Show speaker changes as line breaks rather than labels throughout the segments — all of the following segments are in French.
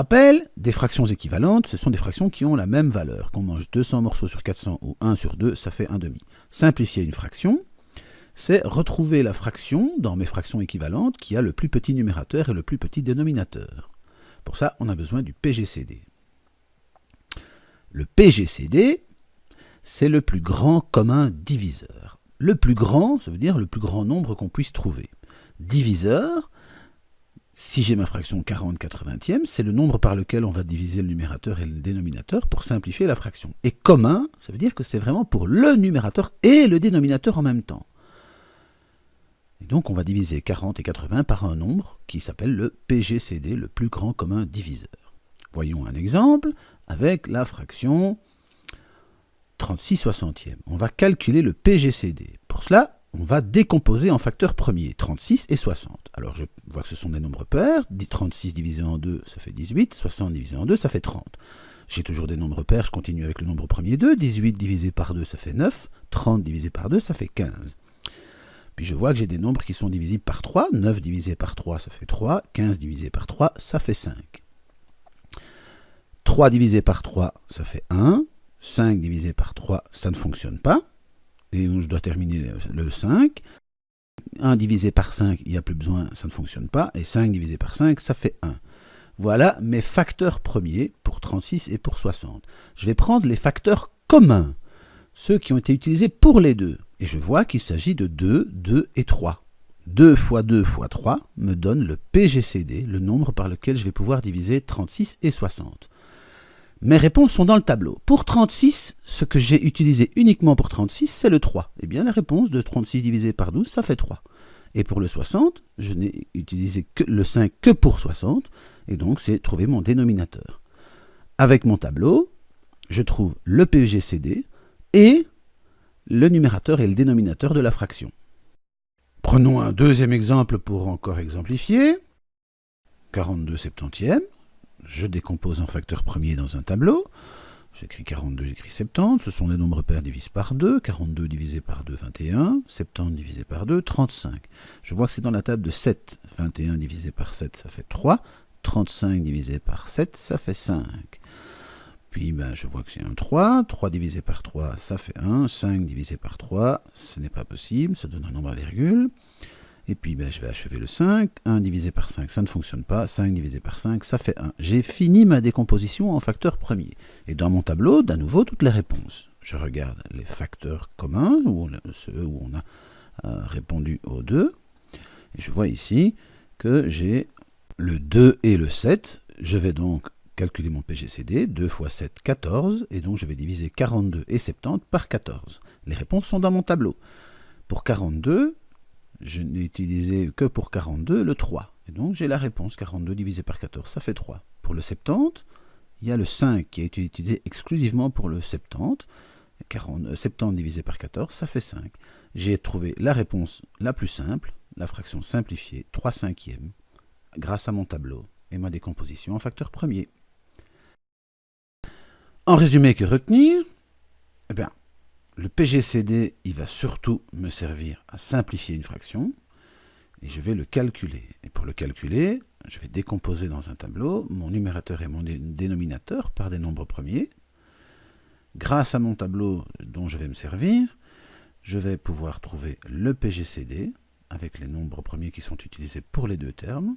rappel, des fractions équivalentes, ce sont des fractions qui ont la même valeur. Qu'on mange 200 morceaux sur 400 ou 1 sur 2, ça fait 1,5. Simplifier une fraction, c'est retrouver la fraction dans mes fractions équivalentes qui a le plus petit numérateur et le plus petit dénominateur. Pour ça, on a besoin du PGCD. Le PGCD, c'est le plus grand commun diviseur. Le plus grand, ça veut dire le plus grand nombre qu'on puisse trouver. Diviseur, si j'ai ma fraction 40/80e, c'est le nombre par lequel on va diviser le numérateur et le dénominateur pour simplifier la fraction. Et commun, ça veut dire que c'est vraiment pour le numérateur et le dénominateur en même temps. Et donc on va diviser 40 et 80 par un nombre qui s'appelle le PGCD, le plus grand commun diviseur. Voyons un exemple avec la fraction 36/60e. On va calculer le PGCD. Pour cela, on va décomposer en facteurs premiers, 36 et 60. Alors je vois que ce sont des nombres pairs, 36 divisé en 2, ça fait 18, 60 divisé en 2, ça fait 30. J'ai toujours des nombres pairs, je continue avec le nombre premier 2, 18 divisé par 2, ça fait 9, 30 divisé par 2, ça fait 15. Puis je vois que j'ai des nombres qui sont divisibles par 3, 9 divisé par 3, ça fait 3, 15 divisé par 3, ça fait 5. 3 divisé par 3, ça fait 1, 5 divisé par 3, ça ne fonctionne pas. Et donc je dois terminer le 5. 1 divisé par 5, il n'y a plus besoin, ça ne fonctionne pas. Et 5 divisé par 5, ça fait 1. Voilà mes facteurs premiers pour 36 et pour 60. Je vais prendre les facteurs communs, ceux qui ont été utilisés pour les deux. Et je vois qu'il s'agit de 2, 2 et 3. 2 fois 2 fois 3 me donne le PGCD, le nombre par lequel je vais pouvoir diviser 36 et 60. Mes réponses sont dans le tableau. Pour 36, ce que j'ai utilisé uniquement pour 36, c'est le 3. Eh bien, la réponse de 36 divisé par 12, ça fait 3. Et pour le 60, je n'ai utilisé que le 5 que pour 60, et donc c'est trouver mon dénominateur. Avec mon tableau, je trouve le PGCD et le numérateur et le dénominateur de la fraction. Prenons un deuxième exemple pour encore exemplifier. 42/70e. Je décompose en facteurs premiers dans un tableau. J'écris 42, j'écris 70. Ce sont des nombres pairs divisés par 2. 42 divisé par 2, 21. 70 divisé par 2, 35. Je vois que c'est dans la table de 7. 21 divisé par 7, ça fait 3. 35 divisé par 7, ça fait 5. Puis je vois que j'ai un 3. 3 divisé par 3, ça fait 1. 5 divisé par 3, ce n'est pas possible. Ça donne un nombre à virgule. Et puis je vais achever le 5, 1 divisé par 5, ça ne fonctionne pas, 5 divisé par 5, ça fait 1. J'ai fini ma décomposition en facteurs premiers. Et dans mon tableau, d'à nouveau, toutes les réponses. Je regarde les facteurs communs, ceux où on a répondu aux 2. Et je vois ici que j'ai le 2 et le 7. Je vais donc calculer mon PGCD, 2 fois 7, 14, et donc je vais diviser 42 et 70 par 14. Les réponses sont dans mon tableau. Pour 42, je n'ai utilisé que pour 42 le 3. Et donc j'ai la réponse, 42 divisé par 14, ça fait 3. Pour le 70, il y a le 5 qui a été utilisé exclusivement pour le 70. 70 divisé par 14, ça fait 5. J'ai trouvé la réponse la plus simple, la fraction simplifiée, 3/5e, grâce à mon tableau et ma décomposition en facteurs premiers. En résumé, que retenir? Eh bien, le PGCD, il va surtout me servir à simplifier une fraction et je vais le calculer. Et pour le calculer, je vais décomposer dans un tableau mon numérateur et mon dénominateur par des nombres premiers. Grâce à mon tableau dont je vais me servir, je vais pouvoir trouver le PGCD avec les nombres premiers qui sont utilisés pour les deux termes.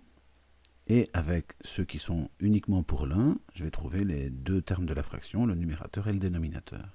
Et avec ceux qui sont uniquement pour l'un, je vais trouver les deux termes de la fraction, le numérateur et le dénominateur.